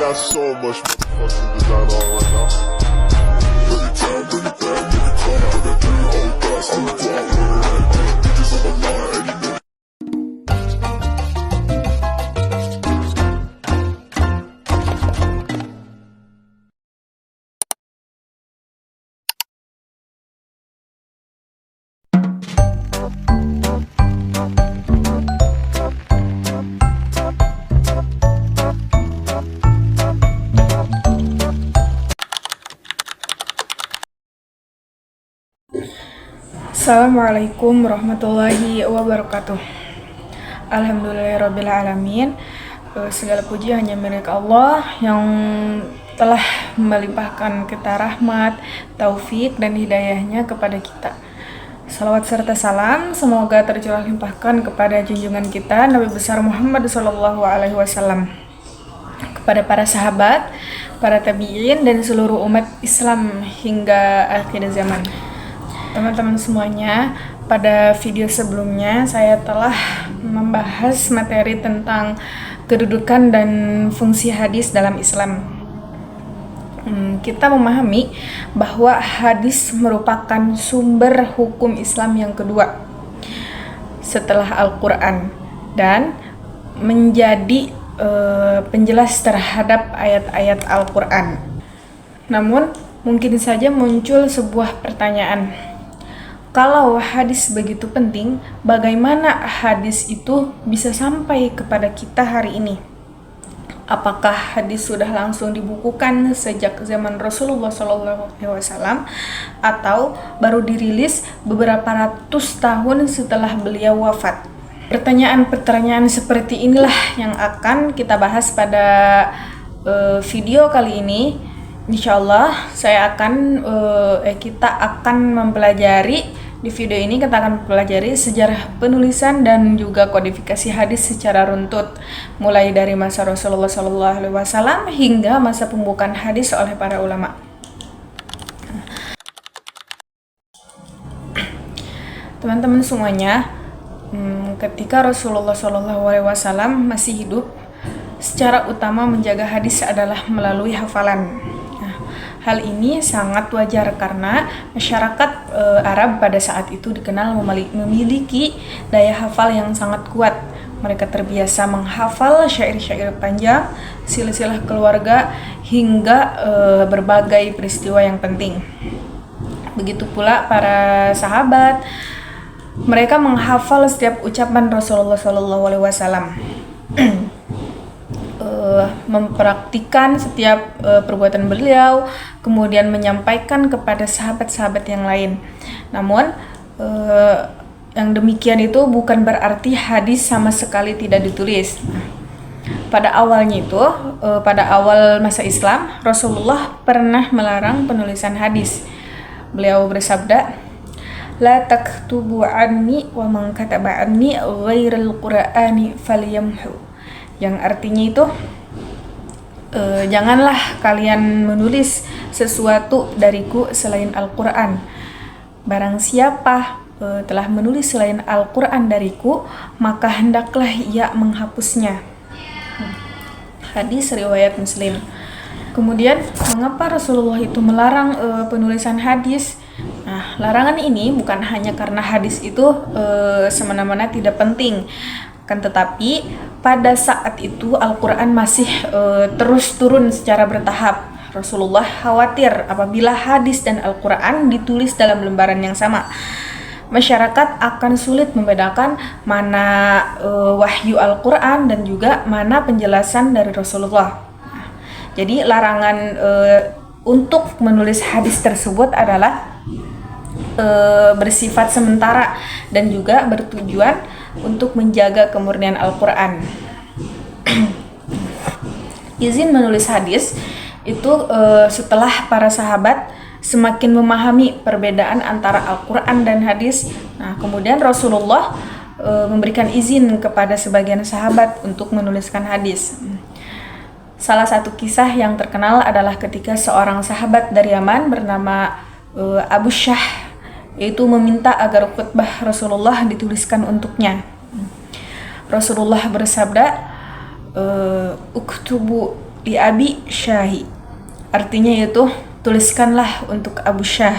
got so much motherfucking design on right now. Bring it down, bring it down, make it come out. I got 3 whole thoughts, I'm a dog, bitches on my line, and you know. Assalamualaikum warahmatullahi wabarakatuh. Alhamdulillahirrabbilalamin. Segala puji hanya milik Allah yang telah melimpahkan kita rahmat, taufik, dan hidayahnya kepada kita. Salawat serta salam semoga tercurah limpahkan kepada junjungan kita Nabi besar Muhammad SAW, kepada para sahabat, para tabi'in, dan seluruh umat Islam hingga akhir zaman. Teman-teman semuanya, pada video sebelumnya saya telah membahas materi tentang kedudukan dan fungsi hadis dalam Islam. Kita memahami bahwa hadis merupakan sumber hukum Islam yang kedua setelah Al-Quran dan menjadi penjelas terhadap ayat-ayat Al-Quran. Namun, mungkin saja muncul sebuah pertanyaan. Kalau hadis begitu penting, bagaimana hadis itu bisa sampai kepada kita hari ini? Apakah hadis sudah langsung dibukukan sejak zaman Rasulullah SAW atau baru dirilis beberapa ratus tahun setelah beliau wafat? Pertanyaan-pertanyaan seperti inilah yang akan kita bahas pada video kali ini. Insyaallah kita akan mempelajari. Di video ini kita akan mempelajari sejarah penulisan dan juga kodifikasi hadis secara runtut, mulai dari masa Rasulullah SAW hingga masa pembukaan hadis oleh para ulama. Teman-teman semuanya, ketika Rasulullah SAW masih hidup, secara utama menjaga hadis adalah melalui hafalan. Hal ini sangat wajar karena masyarakat Arab pada saat itu dikenal memiliki daya hafal yang sangat kuat. Mereka terbiasa menghafal syair-syair panjang, silsilah keluarga, hingga berbagai peristiwa yang penting. Begitu pula para sahabat, mereka menghafal setiap ucapan Rasulullah SAW. Mempraktikkan setiap perbuatan beliau, kemudian menyampaikan kepada sahabat-sahabat yang lain. Namun yang demikian itu bukan berarti hadis sama sekali tidak ditulis. Pada awalnya itu, pada awal masa Islam, Rasulullah pernah melarang penulisan hadis. Beliau bersabda, "La taktubu anni wa man kataba anni ghairal qur'ani falyamhu." Yang artinya itu, janganlah kalian menulis sesuatu dariku selain Al-Quran. Barang siapa telah menulis selain Al-Quran dariku, maka hendaklah ia menghapusnya. Hadis riwayat Muslim. Kemudian, mengapa Rasulullah itu melarang penulisan hadis? Nah, larangan ini bukan hanya karena hadis itu semena-mena tidak penting, tetapi pada saat itu Al-Quran masih terus turun secara bertahap. Rasulullah khawatir apabila hadis dan Al-Quran ditulis dalam lembaran yang sama, masyarakat akan sulit membedakan mana wahyu Al-Quran dan juga mana penjelasan dari Rasulullah. Jadi larangan untuk menulis hadis tersebut adalah bersifat sementara dan juga bertujuan untuk menjaga kemurnian Al-Quran. Izin menulis hadis itu setelah para sahabat semakin memahami perbedaan antara Al-Quran dan hadis. Nah, kemudian Rasulullah memberikan izin kepada sebagian sahabat untuk menuliskan hadis. Salah satu kisah yang terkenal adalah ketika seorang sahabat dari Yaman bernama Abu Syah yaitu meminta agar khutbah Rasulullah dituliskan untuknya. Rasulullah bersabda, "Uktubu li Abi Syahi. Artinya yaitu tuliskanlah untuk Abu Syah.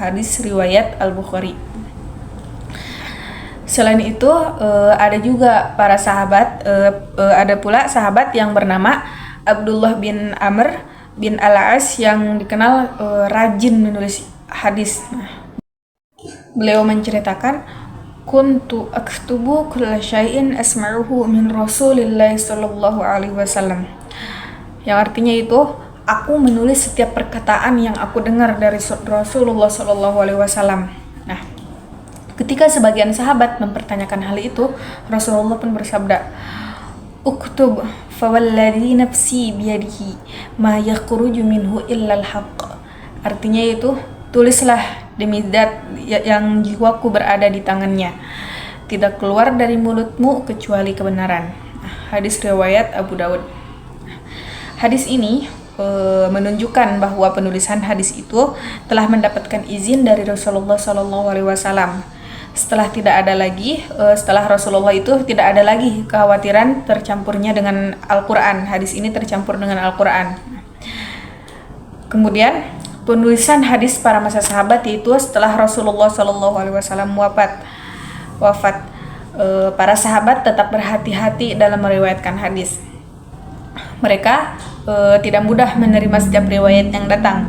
Hadis riwayat Al-Bukhari. Selain itu ada juga para sahabat, ada pula sahabat yang bernama Abdullah bin Amr bin Al-As yang dikenal rajin menulis hadis. Beliau menceritakan, kuntu aktubu kulla syai'in asma'uhu min Rasulillah sallallahu alaihi wasallam. Yang artinya itu, aku menulis setiap perkataan yang aku dengar dari Rasulullah sallallahu alaihi wasallam. Nah, ketika sebagian sahabat mempertanyakan hal itu, Rasulullah pun bersabda, uktub fawalladhi nafsi biyadihi ma yakhruju minhu illal haqq. Artinya itu, tulislah demi zat yang jiwaku berada di tangannya, tidak keluar dari mulutmu kecuali kebenaran. Hadis riwayat Abu Daud. Hadis ini menunjukkan bahwa penulisan hadis itu telah mendapatkan izin dari Rasulullah SAW. Setelah Rasulullah itu tidak ada lagi kekhawatiran tercampurnya dengan Al-Quran. Hadis ini tercampur dengan Al-Quran. Kemudian penulisan hadis para masa sahabat yaitu setelah Rasulullah SAW wafat, para sahabat tetap berhati-hati dalam meriwayatkan hadis. Mereka tidak mudah menerima setiap riwayat yang datang.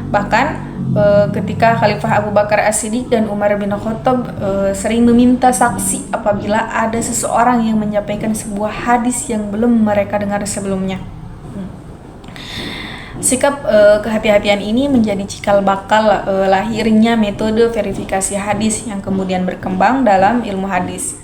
Bahkan ketika Khalifah Abu Bakar As-Siddiq dan Umar bin Khattab sering meminta saksi apabila ada seseorang yang menyampaikan sebuah hadis yang belum mereka dengar sebelumnya. Sikap kehati-hatian ini menjadi cikal bakal lahirnya metode verifikasi hadis yang kemudian berkembang dalam ilmu hadis.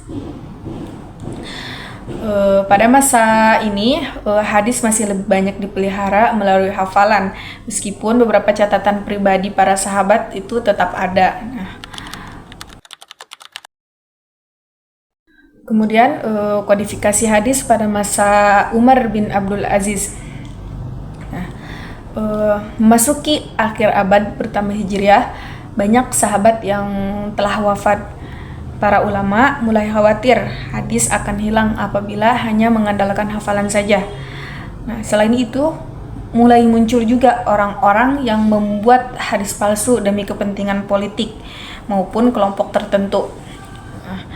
Pada masa ini, hadis masih lebih banyak dipelihara melalui hafalan, meskipun beberapa catatan pribadi para sahabat itu tetap ada. Kemudian kodifikasi hadis pada masa Umar bin Abdul Aziz. Memasuki akhir abad pertama Hijriah, banyak sahabat yang telah wafat. Para ulama mulai khawatir hadis akan hilang apabila hanya mengandalkan hafalan saja. Nah, selain itu, mulai muncul juga orang-orang yang membuat hadis palsu demi kepentingan politik maupun kelompok tertentu. Nah,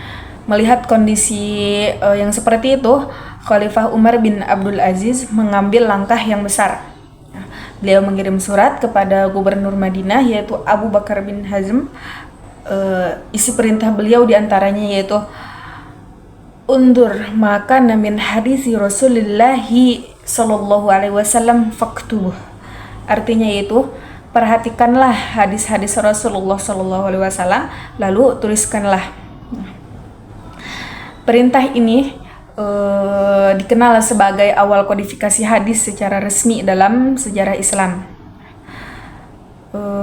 melihat kondisi yang seperti itu, Khalifah Umar bin Abdul Aziz mengambil langkah yang besar. Beliau mengirim surat kepada gubernur Madinah yaitu Abu Bakar bin Hazm. Isi perintah beliau diantaranya yaitu undur maka min hadisi Rasulillahi sallallahu alaihi wasallam faktubuh. Artinya yaitu perhatikanlah hadis-hadis Rasulullah sallallahu alaihi wasallam lalu tuliskanlah. Perintah ini dikenal sebagai awal kodifikasi hadis secara resmi dalam sejarah Islam.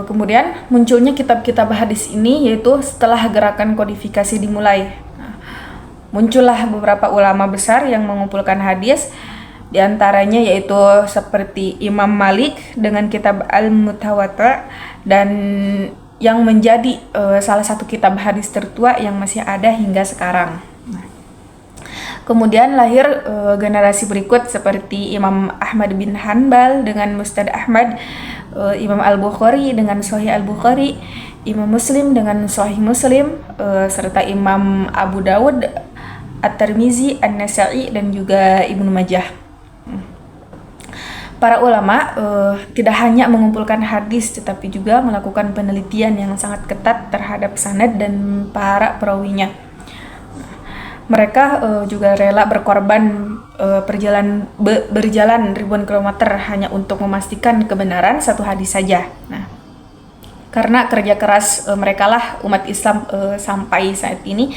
Kemudian munculnya kitab-kitab hadis ini yaitu setelah gerakan kodifikasi dimulai. Muncullah beberapa ulama besar yang mengumpulkan hadis, diantaranya yaitu seperti Imam Malik dengan kitab Al-Mutawatir dan yang menjadi salah satu kitab hadis tertua yang masih ada hingga sekarang. Kemudian lahir generasi berikut seperti Imam Ahmad bin Hanbal dengan Musnad Ahmad, Imam Al-Bukhari dengan Sahih Al-Bukhari, Imam Muslim dengan Sahih Muslim, serta Imam Abu Dawud, At-Tirmizi, An-Nasa'i, dan juga Ibnu Majah. Para ulama tidak hanya mengumpulkan hadis tetapi juga melakukan penelitian yang sangat ketat terhadap sanad dan para perawinya. Mereka juga rela berkorban berjalan ribuan kilometer hanya untuk memastikan kebenaran satu hadis saja. Nah, karena kerja keras mereka lah umat Islam sampai saat ini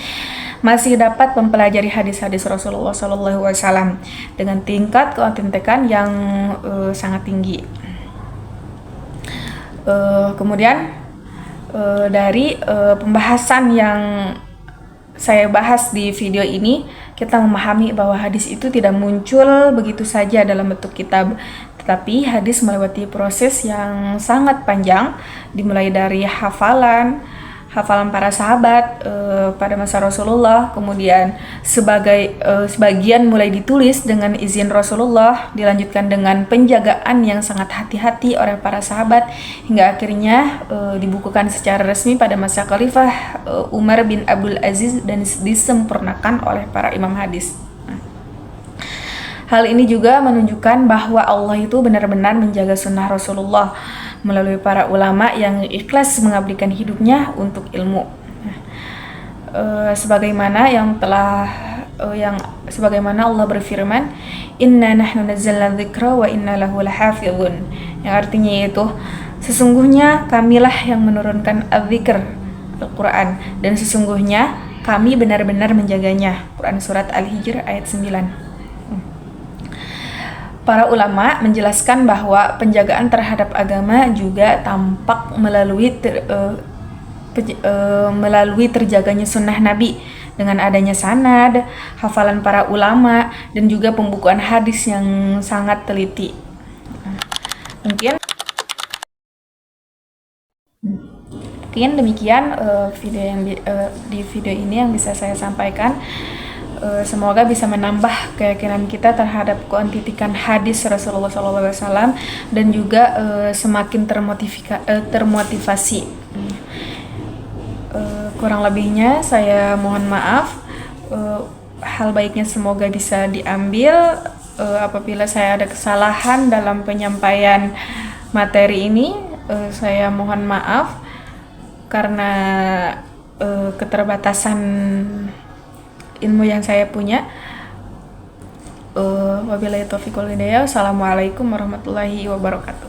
masih dapat mempelajari hadis-hadis Rasulullah SAW dengan tingkat keautentikan yang sangat tinggi. Kemudian dari pembahasan yang saya bahas di video ini, kita memahami bahwa hadis itu tidak muncul begitu saja dalam bentuk kitab, tetapi hadis melewati proses yang sangat panjang, dimulai dari hafalan, hafalan para sahabat pada masa Rasulullah, kemudian sebagian mulai ditulis dengan izin Rasulullah, dilanjutkan dengan penjagaan yang sangat hati-hati oleh para sahabat, hingga akhirnya dibukukan secara resmi pada masa Khalifah Umar bin Abdul Aziz dan disempurnakan oleh para imam hadis. Hal ini juga menunjukkan bahwa Allah itu benar-benar menjaga sunnah Rasulullah melalui para ulama yang ikhlas mengabdikan hidupnya untuk ilmu. Sebagaimana sebagaimana Allah berfirman, Inna nahnu nazzalna dzikra wa inna lahu lahafizun. Yang artinya yaitu sesungguhnya kamilah yang menurunkan az-zikr, Al-Quran, dan sesungguhnya kami benar-benar menjaganya. Quran Surat Al-Hijr ayat 9. Para ulama menjelaskan bahwa penjagaan terhadap agama juga tampak melalui terjaganya sunnah Nabi dengan adanya sanad, hafalan para ulama, dan juga pembukuan hadis yang sangat teliti. Mungkin demikian di video ini yang bisa saya sampaikan. Semoga bisa menambah keyakinan kita terhadap kuantitikan hadis Rasulullah SAW dan juga semakin termotivasi. Kurang lebihnya saya mohon maaf. Hal baiknya semoga bisa diambil. Apabila saya ada kesalahan dalam penyampaian materi ini, saya mohon maaf karena keterbatasan ilmu yang saya punya. Wabillahi taufiq wal hidayah. Wassalamualaikum warahmatullahi wabarakatuh.